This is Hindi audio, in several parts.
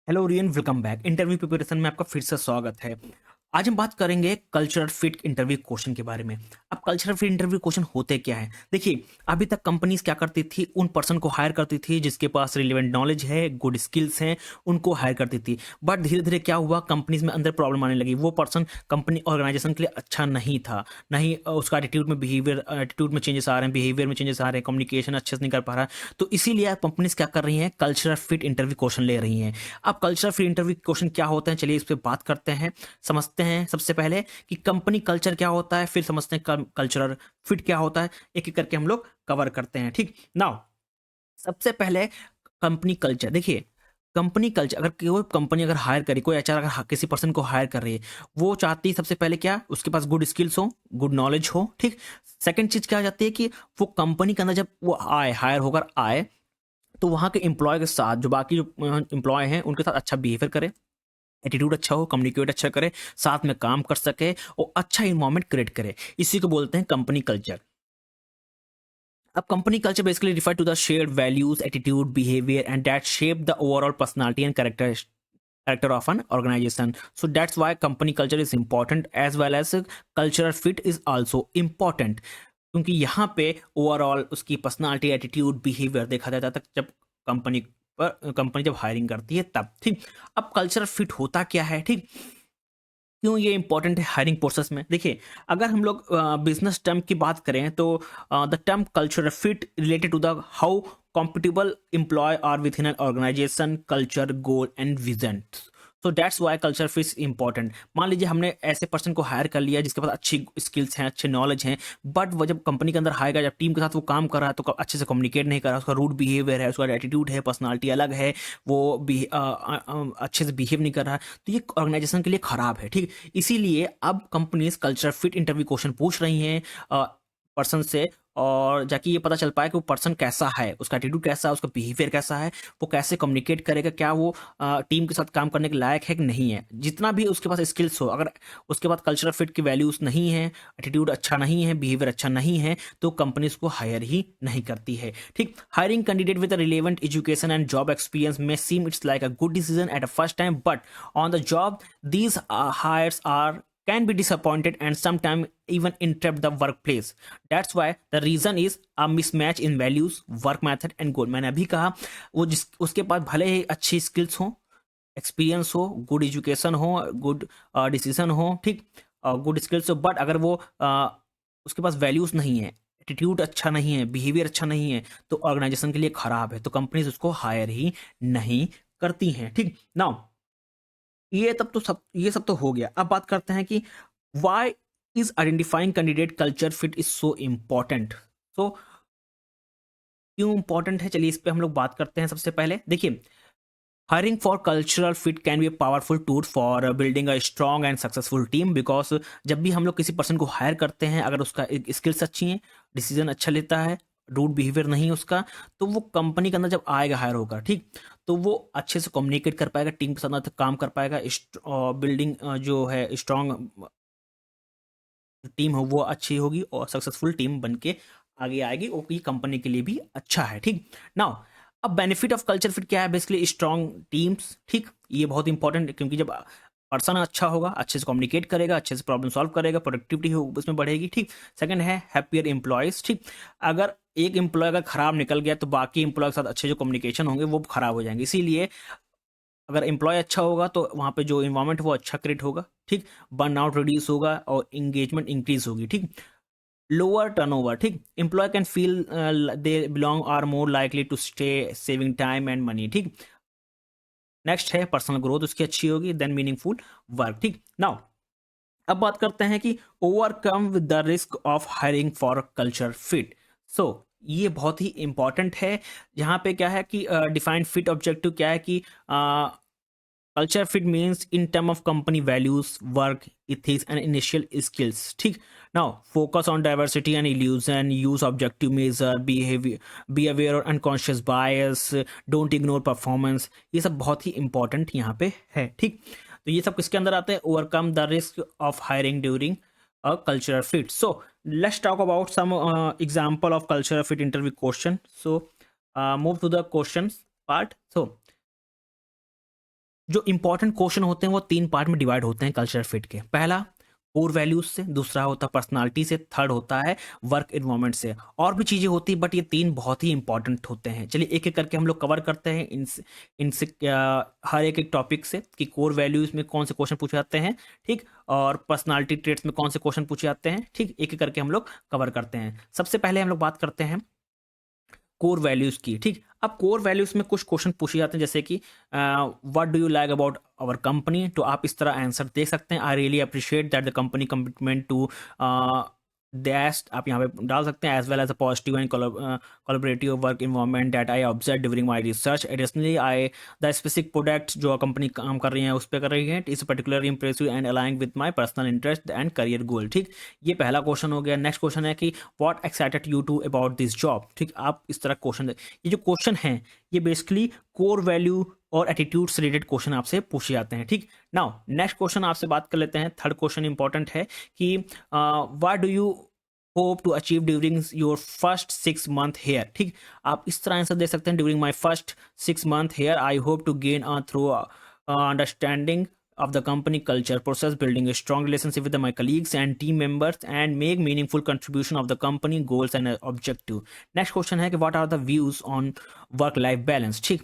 Hello rayon, welcome back. Interview preparation में आपका फिर से स्वागत है। आज हम बात करेंगे कल्चरल फिट इंटरव्यू क्वेश्चन के बारे में। अब कल्चरल फिट इंटरव्यू क्वेश्चन होते क्या है? देखिए, अभी तक कंपनीज क्या करती थी, उन पर्सन को हायर करती थी जिसके पास रिलेवेंट नॉलेज है, गुड स्किल्स हैं, उनको हायर करती थी। बट धीरे धीरे क्या हुआ, कंपनीज में अंदर प्रॉब्लम आने लगी। वो पर्सन कंपनी ऑर्गेनाइजेशन के लिए अच्छा नहीं था, नहीं उसका एटीट्यूड में बिहेवियर एटीट्यूड में चेंजेस आ रहे हैं, बिहेवियर में चेंजेस आ रहे हैं, कम्युनिकेशन अच्छे से नहीं कर पा रहा है। तो इसीलिए कंपनीज क्या कर रही हैं, कल्चरल फिट इंटरव्यू क्वेश्चन ले रही हैं। अब कल्चरल फिट इंटरव्यू क्वेश्चन क्या होते हैं, चलिए इस पर बात करते हैं, समझते हैं। सबसे पहले कि कंपनी कल्चर क्या होता है, फिर समझते हैं कल्चरल फिट क्या होता है। एक एक करके हम लोग कवर करते हैं। ठीक नाउ, सबसे पहले कंपनी कल्चर। देखिए, कंपनी कल्चर, अगर कोई कंपनी अगर हायर करे, कोई एचआर अगर किसी पर्सन को हायर कर रही है, वो चाहती है सबसे पहले क्या, उसके पास गुड स्किल्स हो, गुड नॉलेज हो। ठीक, सेकंड चीज क्या हो जाती है कि वो कंपनी के अंदर जब वो आए, हायर होकर आए, तो वहाँ के एम्प्लॉय के साथ, जो बाकी जो एम्प्लॉय हैं, उनके साथ अच्छा बिहेवियर करे, एटीट्यूड अच्छा हो, कम्युनिकेट अच्छा करे, साथ में काम कर सके और अच्छा इन्वायरमेंट क्रिएट करे। इसी को बोलते हैं कंपनी कल्चर। अब company culture basically refer to the shared values, attitude, behaviour and that shape the overall personality and character of an organization. So that's why company culture is important as well as cultural fit is also important. क्योंकि यहाँ पे ओवरऑल उसकी पर्सनालिटी, एटीट्यूड, बिहेवियर देखा जाता है जब कंपनी कंपनी जब हायरिंग करती है तब। ठीक, अब कल्चरल फिट होता क्या है? ठीक, क्यों ये इंपॉर्टेंट है हायरिंग प्रोसेस में? देखिए, अगर हम लोग बिजनेस टर्म की बात करें तो the term cultural fit related to the how compatible employee are within an organization, culture, goal and vision. So that's why culture fit is important. मान लीजिए हमने ऐसे पर्सन को हायर कर लिया जिसके पास अच्छी स्किल्स हैं, अच्छे नॉलेज हैं, बट वो जब कंपनी के अंदर आएगा, जब टीम के साथ वो काम कर रहा है, तो अच्छे से कम्युनिकेट नहीं कर रहा, उसका रूड बिहेवियर है, उसका एटीट्यूड है, पर्सनालिटी अलग है, वो भी अच्छे से बिहेव नहीं कर रहा है, तो ये ऑर्गेनाइजेशन के लिए खराब है। ठीक, इसीलिए अब companies culture fit interview question पूछ रही हैं पर्सन से, और जाके ये पता चल पाए कि वो पर्सन कैसा है, उसका एटीट्यूड कैसा है, उसका बिहेवियर कैसा है, वो कैसे कम्युनिकेट करेगा, क्या वो टीम के साथ काम करने के लायक है कि नहीं है। जितना भी उसके पास स्किल्स हो, अगर उसके पास कल्चरल फिट की वैल्यूज नहीं है, एटीट्यूड अच्छा नहीं है, बिहेवियर अच्छा नहीं है, तो कंपनी उसको हायर ही नहीं करती है। ठीक, hiring candidate with relevant education and job experience में seem it's like a good decision at a first time, but on the job these hires are can be disappointed and sometimes even interrupt the workplace. That's why the reason is a mismatch in values, work method and goal. मैंने अभी कहा, वो जिस उसके पास भले ही अच्छी स्किल्स हो, एक्सपीरियंस हो, गुड एजुकेशन हो, गुड डिसीजन हो, ठीक, गुड स्किल्स हो, बट अगर वो उसके पास वैल्यूज नहीं है, एटीट्यूड अच्छा नहीं है, बिहेवियर अच्छा नहीं है, तो ऑर्गेनाइजेशन के लिए खराब है, तो कंपनीज उसको हायर ही नहीं करती हैं। ठीक, नाउ ये सब तो हो गया। अब बात करते हैं कि why is identifying candidate culture fit is so important. तो क्यों इंपॉर्टेंट है, चलिए इस पे हम लोग बात करते हैं। सबसे पहले देखिए, hiring for cultural fit can be a powerful tool for building a strong and successful team, because जब भी हम लोग किसी पर्सन को हायर करते हैं, अगर उसका एक स्किल्स अच्छी है, डिसीजन अच्छा लेता है, रूड बिहेवियर नहीं है उसका, तो वो कंपनी के अंदर जब आएगा, हायर होगा, ठीक, तो वो अच्छे से कम्युनिकेट कर पाएगा, टीम के साथ काम कर पाएगा, बिल्डिंग जो है स्ट्रांग टीम हो वो अच्छी होगी और सक्सेसफुल टीम बन के आगे आएगी, और ये कंपनी के लिए भी अच्छा है। ठीक, नाउ अब बेनिफिट ऑफ कल्चर फिट क्या है? Basically strong teams. ठीक, ये बहुत इंपॉर्टेंट है, क्योंकि जब पर्सन अच्छा होगा, अच्छे से कम्युनिकेट करेगा, अच्छे से प्रॉब्लम सॉल्व करेगा, प्रोडक्टिविटी हो उसमें बढ़ेगी। ठीक, सेकंड है हैप्पियर एम्प्लॉयज। ठीक, अगर एक एम्प्लॉय अगर खराब निकल गया, तो बाकी एम्प्लॉय के साथ अच्छे जो कम्युनिकेशन होंगे वो खराब हो जाएंगे। इसीलिए अगर एम्प्लॉय अच्छा होगा, तो वहाँ पे जो इन्वायरमेंट वो अच्छा क्रिएट होगा। ठीक, बर्न आउट रिड्यूस होगा और इंगेजमेंट इंक्रीज होगी। ठीक, लोअर टर्नओवर। ठीक, employ can feel they belong, are more likely to stay, saving time and money. ठीक, नेक्स्ट है पर्सनल ग्रोथ उसकी अच्छी होगी, देन मीनिंगफुल वर्क। ठीक, नाउ अब बात करते हैं कि overcome with the risk of hiring for culture fit. So ये बहुत ही इंपॉर्टेंट है। यहाँ पे क्या है कि डिफाइंड फिट ऑब्जेक्टिव क्या है कि culture fit means in term of company values, work ethics and initial skills. ठीक, now focus on diversity and illusion, use objective measure, behaviour, be aware और unconscious bias, don't ignore performance. ये सब बहुत ही इंपॉर्टेंट यहाँ पे है। ठीक, तो ये सब किसके अंदर आते हैं? Overcome the risk of hiring during a cultural fit. So let's talk about some example of cultural fit interview question. So move to the questions part. So जो इंपॉर्टेंट क्वेश्चन होते हैं वो 3 पार्ट में डिवाइड होते हैं कल्चर फिट के। पहला कोर वैल्यूज से, दूसरा होता है पर्सनालिटी से, थर्ड होता है वर्क एनवायरनमेंट से। और भी चीजें होती है बट ये 3 बहुत ही इंपॉर्टेंट होते हैं। चलिए एक एक करके हम लोग कवर करते हैं इनसे हर एक एक टॉपिक से कि कोर वैल्यूज में कौन से क्वेश्चन पूछे जाते हैं, ठीक, और पर्सनालिटी ट्रेट्स में कौन से क्वेश्चन पूछे जाते हैं, ठीक, एक एक करके हम लोग कवर करते हैं। सबसे पहले हम लोग बात करते हैं कोर वैल्यूज की, ठीक। अब कोर वैल्यूज में कुछ क्वेश्चन पूछे जाते हैं जैसे कि what do you like about our company, तो आप इस तरह आंसर दे सकते हैं। I really appreciate that the company commitment to that आप यहाँ पे डाल सकते हैं, as well as a positive and collaborative work environment that I observe during my research. Additionally I the specific product जो कंपनी काम कर रही है उस पर कर रही है is particularly impressive and अलाइंग with my personal interest and career goal, ठीक। ये पहला क्वेश्चन हो गया। नेक्स्ट क्वेश्चन है कि what excited you to about this job, ठीक। आप इस तरह क्वेश्चन, ये जो क्वेश्चन है ये बेसिकली कोर वैल्यू और एटीट्यूड से रिलेटेड क्वेश्चन आपसे पूछे जाते हैं, ठीक। नाउ नेक्स्ट क्वेश्चन आपसे बात कर लेते हैं। थर्ड क्वेश्चन इंपॉर्टेंट है कि what do you hope to achieve during your first 6 month here, ठीक। आप इस तरह आंसर दे सकते हैं, during my first 6 month here I hope to gain through understanding of the company culture process, building a strong relationship with my colleagues and team members and make meaningful contribution of the company goals and objective. Next question है कि what are the views on work life balance, ठीक।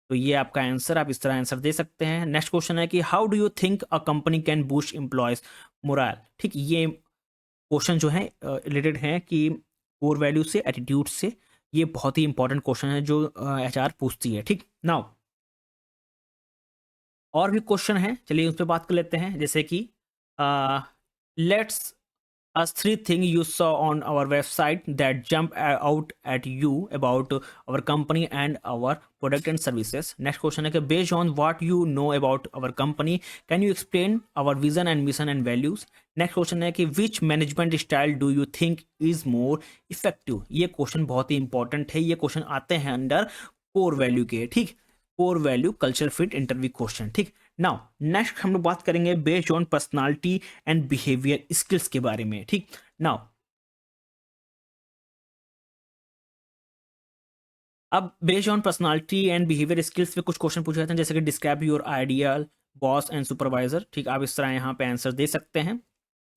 तो ये आपका आंसर, आप इस तरह आंसर दे सकते हैं। नेक्स्ट क्वेश्चन है कि how do you think a company can boost employees moral, ठीक। ये क्वेश्चन जो है रिलेटेड हैं कि कोर वैल्यू से, एटीट्यूड से। ये बहुत ही इंपॉर्टेंट क्वेश्चन है जो एचआर पूछती है, ठीक। नाउ और भी क्वेश्चन है, चलिए उस पर बात कर लेते हैं। जैसे कि let's us 3 thing you saw on our website that jump out at you about our company and our product and services. Next question है कि based on what you know about our company can you explain our vision and mission and values. Next question है कि which management style do you think is more effective. ये क्वेश्चन बहुत ही इंपॉर्टेंट है। ये क्वेश्चन आते हैं अंडर कोर वैल्यू के, ठीक। Core value culture fit interview question, ठीक। नाउ नेक्स्ट हम लोग बात करेंगे based on personality and behaviour skills के बारे में, ठीक। नाउ अब based on personality and behaviour skills पे कुछ क्वेश्चन पूछे जाते हैं जैसे कि describe your ideal boss and supervisor, ठीक। आप इस तरह यहाँ पे आंसर दे सकते हैं।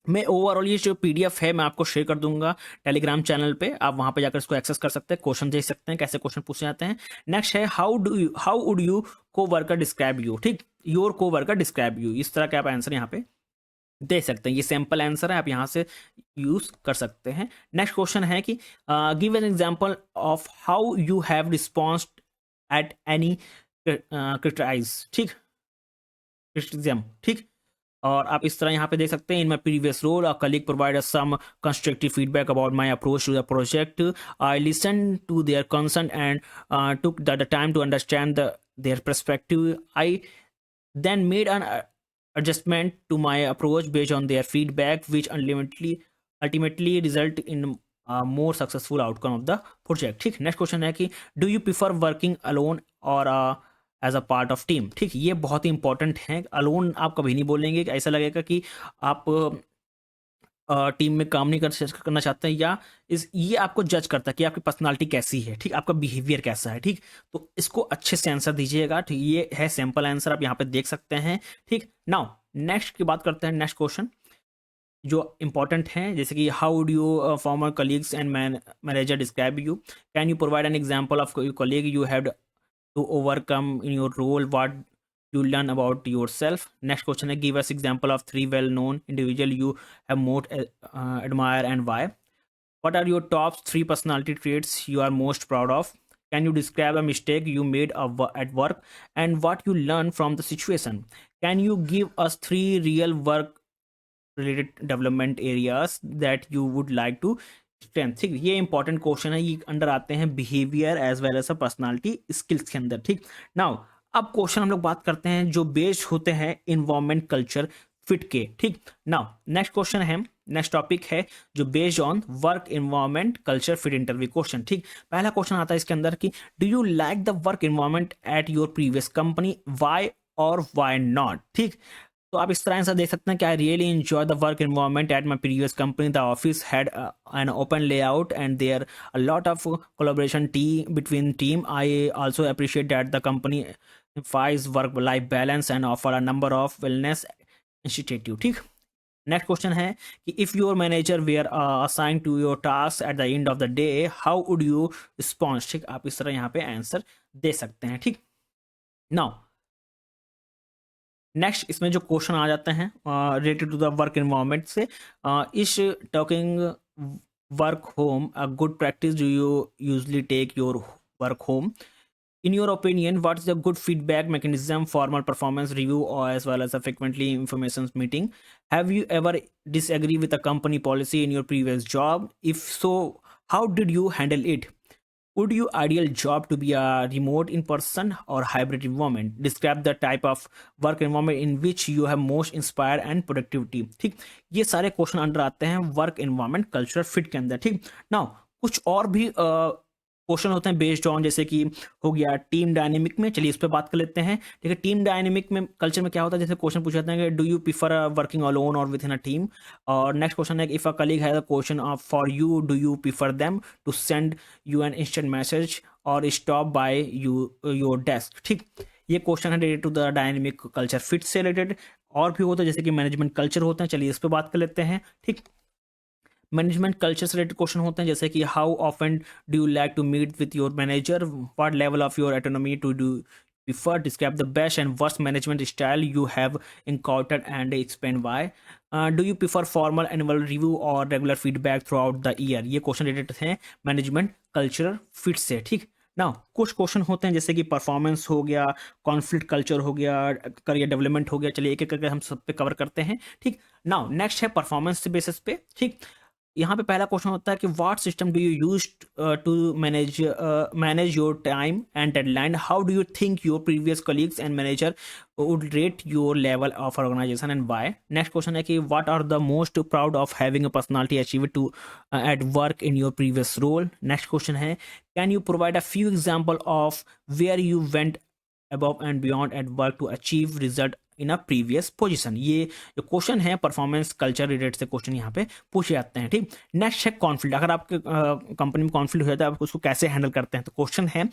मैं ओवरऑल ये जो पीडीएफ है मैं आपको शेयर कर दूंगा टेलीग्राम चैनल पे, आप वहां पे जाकर इसको एक्सेस कर सकते हैं, क्वेश्चन देख सकते हैं कैसे क्वेश्चन पूछे जाते हैं। नेक्स्ट है हाउ वुड यू को वर्कर डिस्क्राइब यू, ठीक। योर को वर्कर डिस्क्राइब यू, इस तरह के आप आंसर यहाँ पे दे सकते हैं। ये सैंपल आंसर है, आप यहाँ से यूज कर सकते हैं। नेक्स्ट क्वेश्चन है कि give an example of how you have response at any criticise, ठीक, क्रिटिसिज्म, ठीक। और आप इस तरह यहाँ पे देख सकते हैं in my previous role a colleague provide some constructive feedback about my approach to the project. I listen to their concern and took the time to understand their perspective. I then made an adjustment to my approach based on their feedback which ultimately result in a more successful outcome of the project, ठीक। नेक्स्ट क्वेश्चन है कि do you prefer working alone और as a part of team, ठीक। ये बहुत ही इंपॉर्टेंट है। अलोन आप कभी नहीं बोलेंगे कि ऐसा लगेगा कि आप टीम में काम नहीं करना चाहते हैं, या ये आपको जज करता है कि आपकी पर्सनालिटी कैसी है, ठीक, आपका बिहेवियर कैसा है, ठीक। तो इसको अच्छे से आंसर दीजिएगा, ठीक। ये है सैंपल आंसर, आप यहाँ पे देख सकते हैं, ठीक। नाउ नेक्स्ट की बात करते हैं। नेक्स्ट क्वेश्चन जो इंपॉर्टेंट हैं जैसे कि how do you former colleagues and manager describe you. Can you provide an example of colleague you have to overcome in your role, what you learn about yourself. Next question है give us example of 3 well known individual you have most admire and why. What are your top 3 personality traits you are most proud of? Can you describe a mistake you made at work and what you learned from the situation? Can you give us 3 real work related development areas that you would like to strengthen, ठीक। ये इंपॉर्टेंट क्वेश्चन है, ये अंडर आते हैं behaviour as well as personality skills के अंदर, ठीक। नाउ अब क्वेश्चन हम लोग बात करते हैं जो बेस्ड होते हैं इन्वायरमेंट कल्चर फिट के, ठीक। नाउ नेक्स्ट क्वेश्चन है, नेक्स्ट टॉपिक है जो based on work environment culture fit interview question, ठीक। पहला क्वेश्चन आता है इसके अंदर कि do you like the work environment at your previous company, why or why not, ठीक। तो आप इस तरह से देख सकते हैं कि I really enjoy the work environment at my previous company. The office had an open layout and there a lot of collaboration between team. I also appreciate that the company emphasize work life balance and offer a number of wellness initiative, ठीक। नेक्स्ट क्वेश्चन है कि if your manager were assign to your task at the end of the day, how would you response, ठीक। आप इस तरह यहाँ पे आंसर दे सकते हैं, ठीक। नाउ नेक्स्ट इसमें जो क्वेश्चन आ जाते हैं related to the work environment से, is talking work home a good practice, do you usually take your work home? In your opinion, what's the good feedback mechanism, formal performance review, or as well as a frequently information meeting? Have you ever disagree with a company policy in your previous job? If so, how did you handle it? Would your ideal job to be a remote, in-person, or hybrid environment? Describe the type of work environment in which you have most inspired and productivity, ठीक। ये सारे क्वेश्चन अंडर आते हैं वर्क एनवायरनमेंट कल्चर फिट के अंदर, ठीक। नाउ कुछ और भी क्वेश्चन होते हैं बेस्ड ऑन, जैसे कि हो गया टीम डायनेमिक में, चलिए इस पर बात कर लेते हैं, ठीक है। टीम डायनेमिक में कल्चर में क्या होता है, जैसे क्वेश्चन पूछ जाते हैं कि do you prefer working alone और विद इन अ टीम। और नेक्स्ट क्वेश्चन है if a colleague has a question of for you, do you prefer them to send you an instant message और stop by you your desk, ठीक। ये क्वेश्चन है related to the dynamic culture fit से रिलेटेड। और भी होता है जैसे कि मैनेजमेंट कल्चर होते हैं, चलिए इस पर बात कर लेते हैं, ठीक। मैनेजमेंट कल्चर से रिलेटेड क्वेश्चन होते हैं जैसे कि how often do you like to meet with your manager, what level of your autonomy to do prefer, describe the best and worst management style you have encountered and explain why, do you prefer formal annual review और regular feedback throughout the year. ये क्वेश्चन रिलेटेड हैं मैनेजमेंट कल्चर फिट से, ठीक। ना कुछ क्वेश्चन होते हैं जैसे कि परफॉर्मेंस हो गया, कॉन्फ्लिक्ट कल्चर हो गया, करियर डेवलपमेंट हो गया, चलिए एक एक करके हम सब पे कवर करते हैं, ठीक। नाउ नेक्स्ट है परफॉर्मेंस बेसिस पे, ठीक। यहाँ पे पहला क्वेश्चन होता है कि what system do you use to manage your time and deadline, how do you think your previous colleagues and manager would rate your level of organisation and why. Next question है कि what are the most proud of having a personality achieve to at work in your previous role. Next question है can you provide a few example of where you went above and beyond at work to achieve result in a previous position. ये जो क्वेश्चन है परफॉर्मेंस कल्चर रिलेटेड से क्वेश्चन यहाँ पे पूछे जाते हैं, ठीक। नेक्स्ट है कॉन्फ्लिक्ट, अगर आपके कंपनी में कॉन्फ्लिक्ट हो जाता है आप उसको कैसे हैंडल करते हैं, तो क्वेश्चन है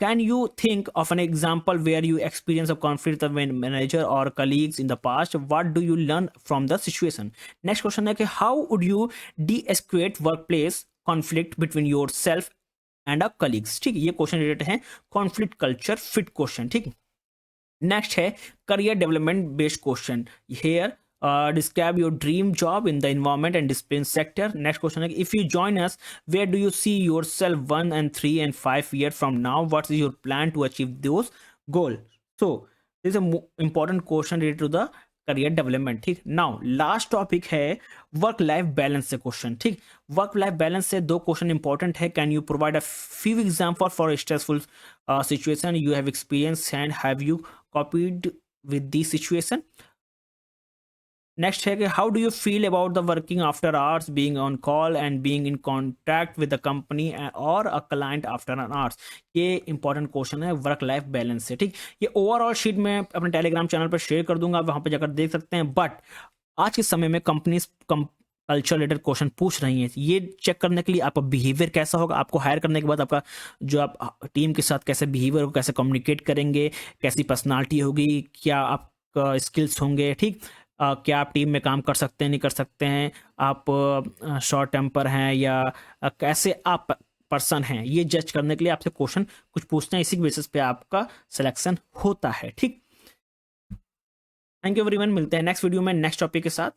can you think of an example where you experience of conflict with manager और colleagues in the past, what do you learn from the situation. Next question है कि how would you de-escalate workplace conflict between yourself and a colleagues, ठीक। ये क्वेश्चन रिलेटेड है कॉन्फ्लिक्ट कल्चर फिट क्वेश्चन, ठीक। नेक्स्ट है career development based question, here describe your dream job in the environment and discipline sector. Next question है if you join us where do you see yourself 1 and 3 and 5 years from now, what is your plan to achieve those goal. So this is important question related to the career development, ठीक। नाउ लास्ट टॉपिक है वर्क लाइफ बैलेंस से क्वेश्चन, ठीक। वर्क लाइफ बैलेंस से दो क्वेश्चन इंपॉर्टेंट है, can you provide a few example for stressful situation you have experience and have you copied with this situation. Next है कि how do you feel about the working after hours, being on call and being in contact with the company और a client after an hours. ये इंपॉर्टेंट क्वेश्चन है वर्क लाइफ बैलेंस से, ठीक। ये ओवरऑल शीट मैं अपने टेलीग्राम चैनल पर शेयर कर दूंगा, वहां पर जाकर देख सकते हैं। बट आज के समय में कंपनीज कल्चर रिलेटेड क्वेश्चन पूछ रही हैं, ये चेक करने के लिए आपका बिहेवियर कैसा होगा, आपको हायर करने के बाद आपका जो आप टीम के साथ कैसे बिहेवियर हो, कैसे कम्युनिकेट करेंगे, कैसी पर्सनालिटी होगी, क्या आपका स्किल्स होंगे, ठीक। क्या आप टीम में काम कर सकते हैं नहीं कर सकते हैं, आप शॉर्ट टेम्पर हैं या कैसे आप पर्सन हैं, ये जज करने के लिए आपसे क्वेश्चन कुछ पूछते हैं, इसी के बेसिस पे आपका सिलेक्शन होता है, ठीक। थैंक यू एवरीवन, मिलते हैं नेक्स्ट वीडियो में नेक्स्ट टॉपिक के साथ।